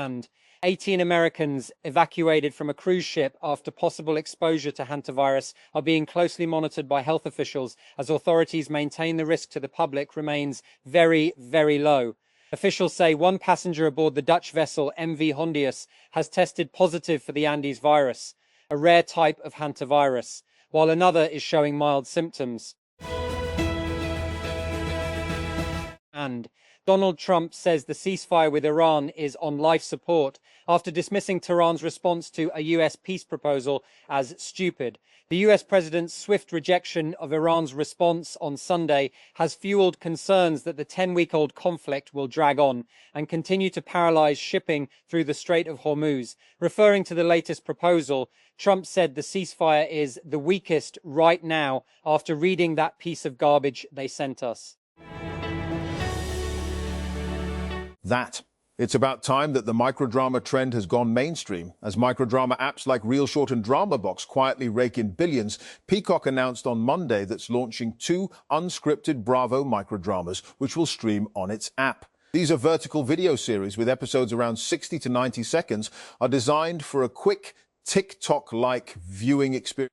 And 18 Americans evacuated from a cruise ship after possible exposure to hantavirus are being closely monitored by health officials as authorities maintain the risk to the public remains very, very low. Officials say one passenger aboard the Dutch vessel MV Hondius has tested positive for the Andes virus, a rare type of hantavirus, while another is showing mild symptoms. And Donald Trump says the ceasefire with Iran is on life support after dismissing Tehran's response to a US peace proposal as stupid. The US president's swift rejection of Iran's response on Sunday has fueled concerns that the 10-week-old conflict will drag on and continue to paralyze shipping through the Strait of Hormuz. Referring to the latest proposal, Trump said the ceasefire is the weakest right now after reading that piece of garbage they sent us. It's about time that the microdrama trend has gone mainstream. As microdrama apps like Reel Short and Drama Box quietly rake in billions, Peacock announced on Monday that it's launching 2 unscripted Bravo microdramas, which will stream on its app. These are vertical video series with episodes around 60 to 90 seconds, are designed for a quick TikTok-like viewing experience.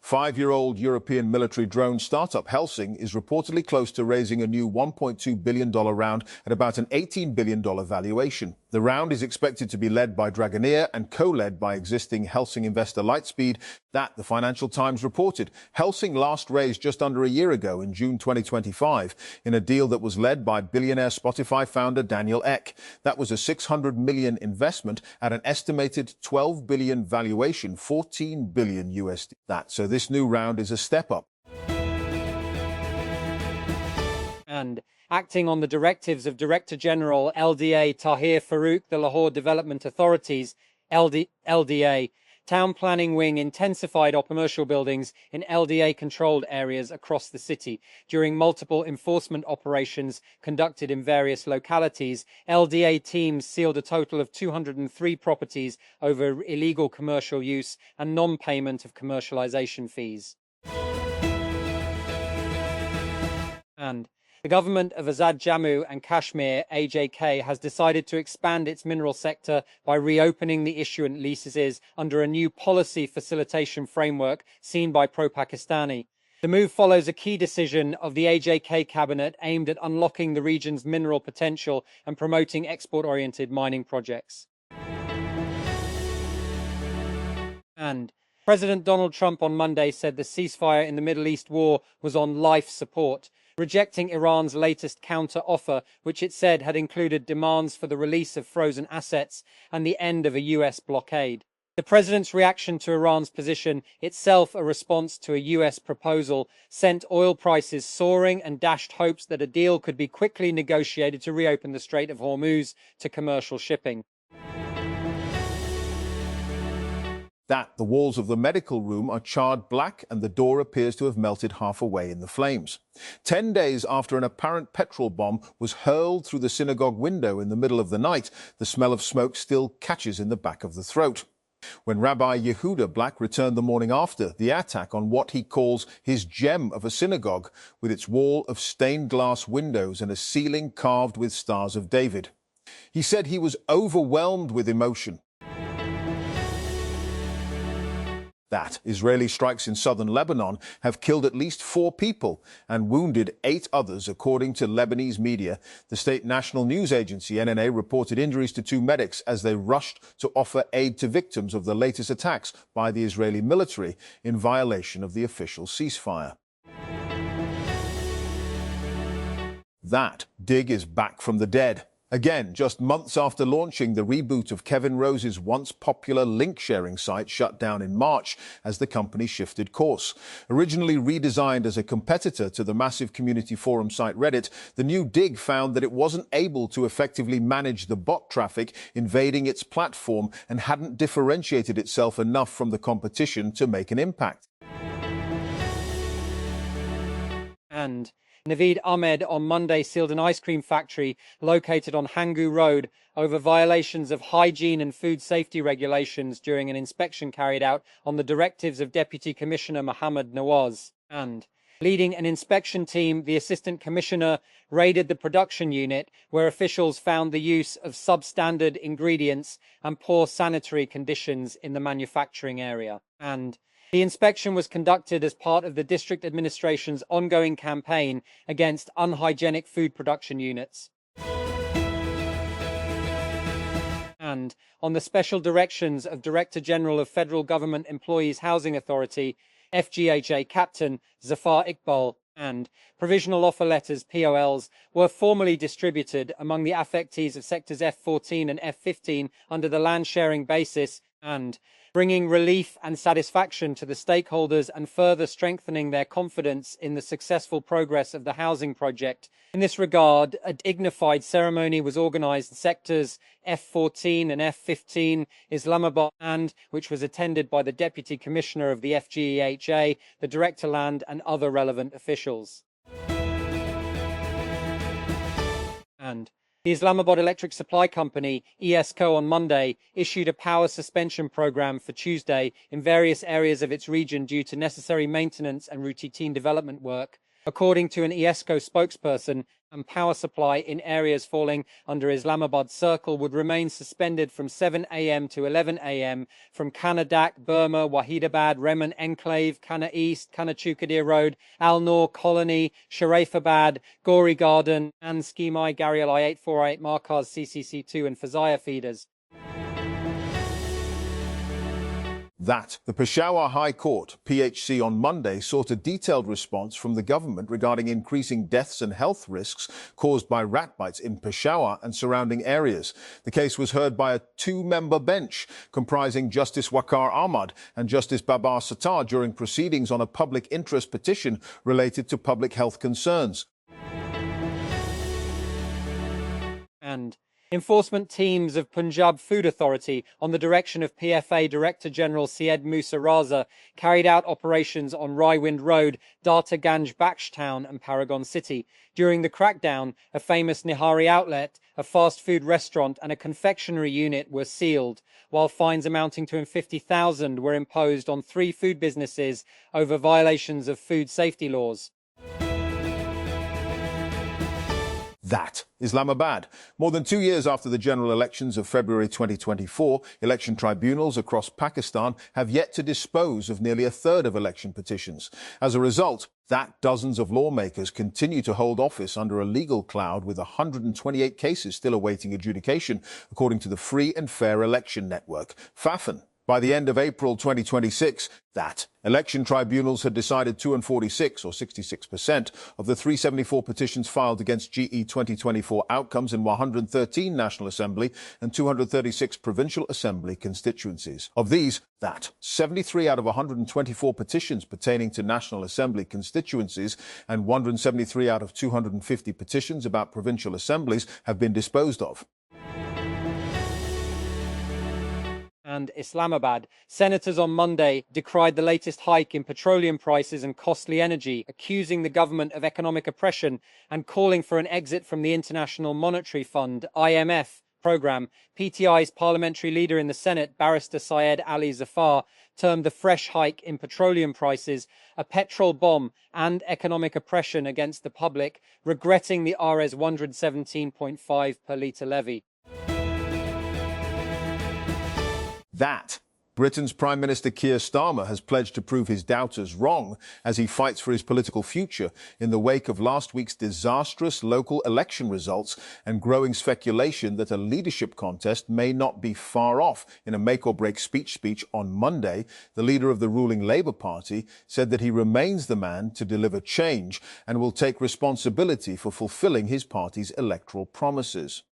5-year-old European military drone startup Helsing is reportedly close to raising a new $1.2 billion round at about an $18 billion valuation. The round is expected to be led by Dragoneer and co-led by existing Helsing investor Lightspeed. The Financial Times reported. Helsing last raised just under a year ago in June 2025 in a deal that was led by billionaire Spotify founder Daniel Ek. That was a $600 million investment at an estimated $12 billion valuation, $14 billion USD. So this new round is a step up. And acting on the directives of Director General LDA Tahir Farouk, the Lahore Development Authority's LDA Town Planning Wing intensified commercial buildings in LDA-controlled areas across the city. During multiple enforcement operations conducted in various localities, LDA teams sealed a total of 203 properties over illegal commercial use and non-payment of commercialization fees. And the government of Azad Jammu and Kashmir, AJK, has decided to expand its mineral sector by reopening the issuance leases under a new policy facilitation framework seen by pro-Pakistani. The move follows a key decision of the AJK cabinet aimed at unlocking the region's mineral potential and promoting export-oriented mining projects. And President Donald Trump on Monday said the ceasefire in the Middle East war was on life support, rejecting Iran's latest counter-offer, which it said had included demands for the release of frozen assets and the end of a US blockade. The president's reaction to Iran's position, itself a response to a US proposal, sent oil prices soaring and dashed hopes that a deal could be quickly negotiated to reopen the Strait of Hormuz to commercial shipping. The walls of the medical room are charred black and the door appears to have melted half away in the flames. 10 days after an apparent petrol bomb was hurled through the synagogue window in the middle of the night, the smell of smoke still catches in the back of the throat. When Rabbi Yehuda Black returned the morning after the attack on what he calls his gem of a synagogue, with its wall of stained glass windows and a ceiling carved with stars of David, he said he was overwhelmed with emotion. Israeli strikes in southern Lebanon have killed at least 4 people and wounded 8 others, according to Lebanese media. The state national news agency, NNA, reported injuries to 2 medics as they rushed to offer aid to victims of the latest attacks by the Israeli military in violation of the official ceasefire. Dig is back from the dead. Again, just months after launching, the reboot of Kevin Rose's once popular link-sharing site shut down in March as the company shifted course. Originally redesigned as a competitor to the massive community forum site Reddit, the new Dig found that it wasn't able to effectively manage the bot traffic invading its platform and hadn't differentiated itself enough from the competition to make an impact. And Naveed Ahmed on Monday sealed an ice cream factory located on Hangu Road over violations of hygiene and food safety regulations during an inspection carried out on the directives of Deputy Commissioner Mohammed Nawaz. And Leading an inspection team, the assistant commissioner raided the production unit, where officials found the use of substandard ingredients and poor sanitary conditions in the manufacturing area. And the inspection was conducted as part of the district administration's ongoing campaign against unhygienic food production units. And on the special directions of Director General of Federal Government Employees Housing Authority, FGHA Captain Zafar Iqbal, and provisional offer letters, POLs, were formally distributed among the affectees of sectors F14 and F15 under the land sharing basis, and bringing relief and satisfaction to the stakeholders and further strengthening their confidence in the successful progress of the housing project. In this regard, a dignified ceremony was organized in sectors F14 and F15, Islamabad, and which was attended by the Deputy Commissioner of the FGEHA, the Director Land, and other relevant officials. And the Islamabad Electric Supply Company, ESCO, on Monday issued a power suspension program for Tuesday in various areas of its region due to necessary maintenance and routine development work. According to an ESCO spokesperson, and power supply in areas falling under Islamabad Circle would remain suspended from 7 a.m. to 11 a.m. from Kanadak, Burma, Wahidabad, Reman Enclave, Kana East, Kana Chukadir Road, Al Noor Colony, Sharifabad, Gori Garden, and Skimai, Garialai 848, Markaz CCC2 and Fazaya feeders. That the Peshawar High Court, PHC, on Monday sought a detailed response from the government regarding increasing deaths and health risks caused by rat bites in Peshawar and surrounding areas. The case was heard by a two-member bench comprising Justice Waqar Ahmad and Justice Babar Sattar during proceedings on a public interest petition related to public health concerns. And enforcement teams of Punjab Food Authority, on the direction of PFA Director General Syed Musa Raza, carried out operations on Raiwind Road, Data Ganj Baksh Town and Paragon City. During the crackdown, a famous Nihari outlet, a fast food restaurant and a confectionery unit were sealed, while fines amounting to 50,000 were imposed on 3 food businesses over violations of food safety laws. That Islamabad. More than 2 years after the general elections of February 2024, election tribunals across Pakistan have yet to dispose of nearly a third of election petitions. As a result, dozens of lawmakers continue to hold office under a legal cloud, with 128 cases still awaiting adjudication, according to the Free and Fair Election Network, FAFN. By the end of April 2026, election tribunals had decided 246, or 66%, of the 374 petitions filed against GE 2024 outcomes in 113 National Assembly and 236 Provincial Assembly constituencies. Of these, 73 out of 124 petitions pertaining to National Assembly constituencies and 173 out of 250 petitions about provincial assemblies have been disposed of. And Islamabad. Senators on Monday decried the latest hike in petroleum prices and costly energy, accusing the government of economic oppression and calling for an exit from the International Monetary Fund, IMF, program. PTI's parliamentary leader in the Senate, Barrister Syed Ali Zafar, termed the fresh hike in petroleum prices a petrol bomb and economic oppression against the public, regretting the Rs 117.5 per litre levy. Britain's Prime Minister Keir Starmer has pledged to prove his doubters wrong as he fights for his political future in the wake of last week's disastrous local election results and growing speculation that a leadership contest may not be far off. In a make-or-break speech on Monday, the leader of the ruling Labour Party said that he remains the man to deliver change and will take responsibility for fulfilling his party's electoral promises.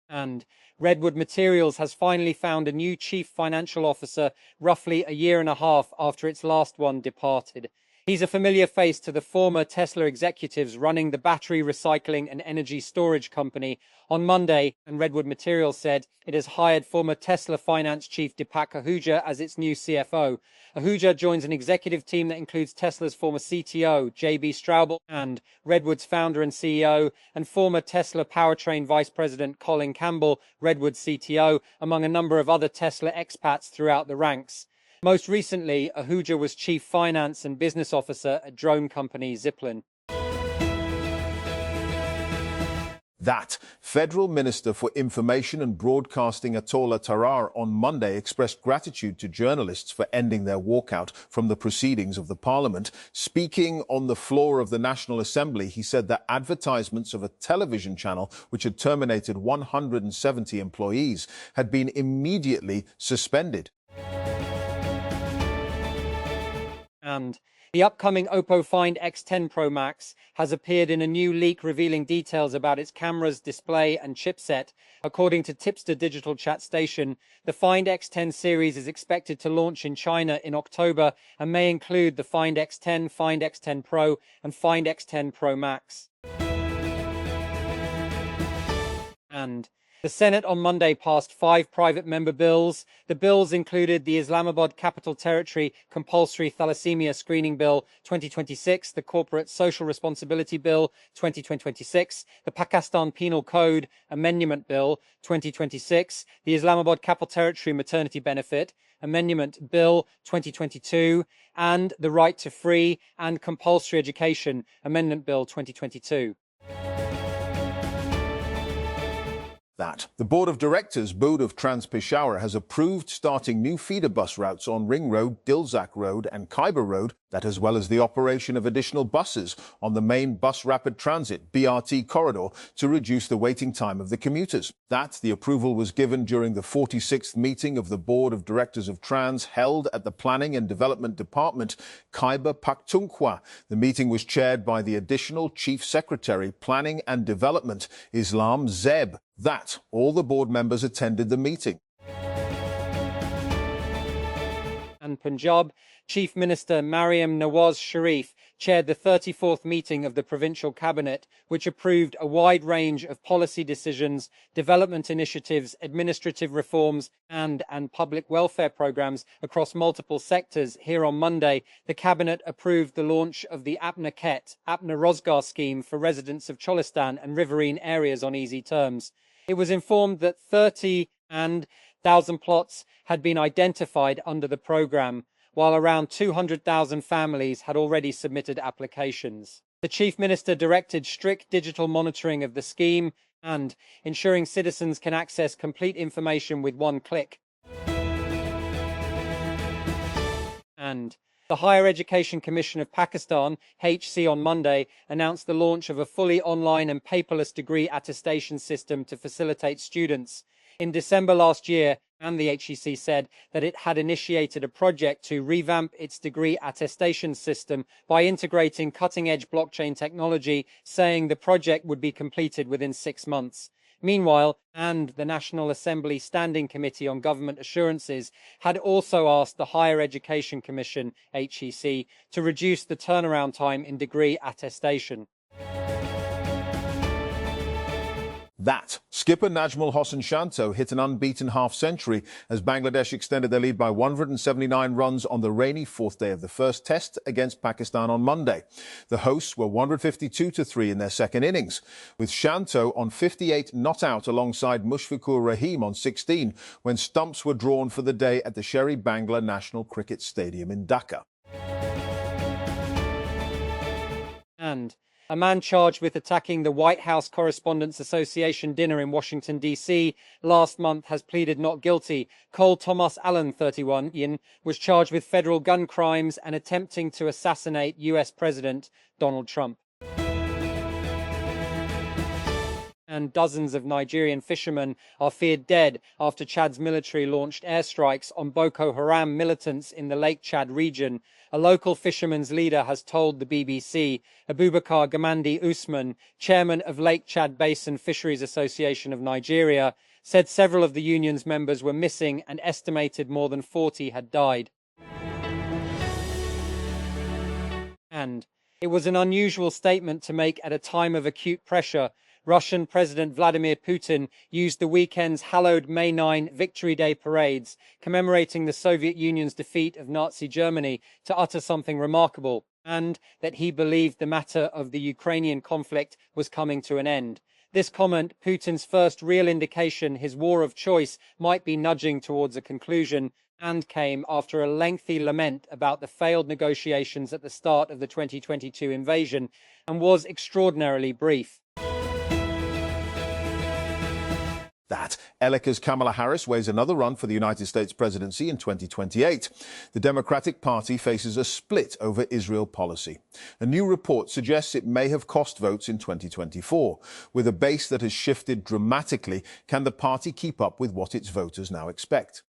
And Redwood Materials has finally found a new chief financial officer roughly a year and a half after its last one departed. He's a familiar face to the former Tesla executives running the battery recycling and energy storage company. On Monday, and Redwood Materials said it has hired former Tesla finance chief Deepak Ahuja as its new CFO. Ahuja joins an executive team that includes Tesla's former CTO, J.B. Straubel, and Redwood's founder and CEO, and former Tesla powertrain vice president Colin Campbell, Redwood's CTO, among a number of other Tesla expats throughout the ranks. Most recently, Ahuja was chief finance and business officer at drone company Zipline. That Federal Minister for Information and Broadcasting Atola Tarar on Monday expressed gratitude to journalists for ending their walkout from the proceedings of the Parliament. Speaking on the floor of the National Assembly, he said that advertisements of a television channel which had terminated 170 employees had been immediately suspended. And the upcoming Oppo Find X10 Pro Max has appeared in a new leak revealing details about its cameras, display and chipset. According to Tipster Digital Chat Station, the Find X10 series is expected to launch in China in October and may include the Find X10, Find X10 Pro and Find X10 Pro Max. And the Senate on Monday passed 5 private member bills. The bills included the Islamabad Capital Territory Compulsory Thalassemia Screening Bill 2026, the Corporate Social Responsibility Bill 2026, the Pakistan Penal Code Amendment Bill 2026, the Islamabad Capital Territory Maternity Benefit Amendment Bill 2022, and the Right to Free and Compulsory Education Amendment Bill 2022. The Board of Directors, Board of Trans Peshawar, has approved starting new feeder bus routes on Ring Road, Dilzak Road and Khyber Road, that as well as the operation of additional buses on the main Bus Rapid Transit BRT corridor to reduce the waiting time of the commuters. The approval was given during the 46th meeting of the Board of Directors of Trans held at the Planning and Development Department, Khyber Pakhtunkhwa. The meeting was chaired by the Additional Chief Secretary, Planning and Development, Islam Zeb. All the board members attended the meeting. And Punjab, Chief Minister Mariam Nawaz Sharif chaired the 34th meeting of the Provincial Cabinet, which approved a wide range of policy decisions, development initiatives, administrative reforms and public welfare programs across multiple sectors. Here on Monday, the Cabinet approved the launch of the Apna Ket, Apna Rozgar scheme for residents of Cholistan and riverine areas on easy terms. It was informed that 30,000 plots had been identified under the programme, while around 200,000 families had already submitted applications. The Chief Minister directed strict digital monitoring of the scheme and ensuring citizens can access complete information with one click. And the Higher Education Commission of Pakistan, HC, on Monday announced the launch of a fully online and paperless degree attestation system to facilitate students. In December last year, and the HEC said that it had initiated a project to revamp its degree attestation system by integrating cutting-edge blockchain technology, saying the project would be completed within 6 months. Meanwhile, the National Assembly Standing Committee on Government Assurances had also asked the Higher Education Commission, HEC, to reduce the turnaround time in degree attestation. Skipper Najmul Hossain Shanto hit an unbeaten half-century as Bangladesh extended their lead by 179 runs on the rainy 4th day of the first test against Pakistan on Monday. The hosts were 152-3 in their second innings, with Shanto on 58 not out alongside Mushfiqur Rahim on 16 when stumps were drawn for the day at the Sherry Bangla National Cricket Stadium in Dhaka. And a man charged with attacking the White House Correspondents' Association dinner in Washington, D.C. last month has pleaded not guilty. Cole Thomas Allen, 31, was charged with federal gun crimes and attempting to assassinate U.S. President Donald Trump. And dozens of Nigerian fishermen are feared dead after Chad's military launched airstrikes on Boko Haram militants in the Lake Chad region. A local fishermen's leader has told the BBC. Abubakar Gamandi Usman, chairman of Lake Chad Basin Fisheries Association of Nigeria, said several of the union's members were missing and estimated more than 40 had died. And it was an unusual statement to make at a time of acute pressure. Russian President Vladimir Putin used the weekend's hallowed May 9 Victory Day parades, commemorating the Soviet Union's defeat of Nazi Germany, to utter something remarkable, and that he believed the matter of the Ukrainian conflict was coming to an end. This comment, Putin's first real indication his war of choice might be nudging towards a conclusion, and came after a lengthy lament about the failed negotiations at the start of the 2022 invasion, and was extraordinarily brief. That Elika's Kamala Harris weighs another run for the United States presidency in 2028. The Democratic Party faces a split over Israel policy. A new report suggests it may have cost votes in 2024. With a base that has shifted dramatically, can the party keep up with what its voters now expect?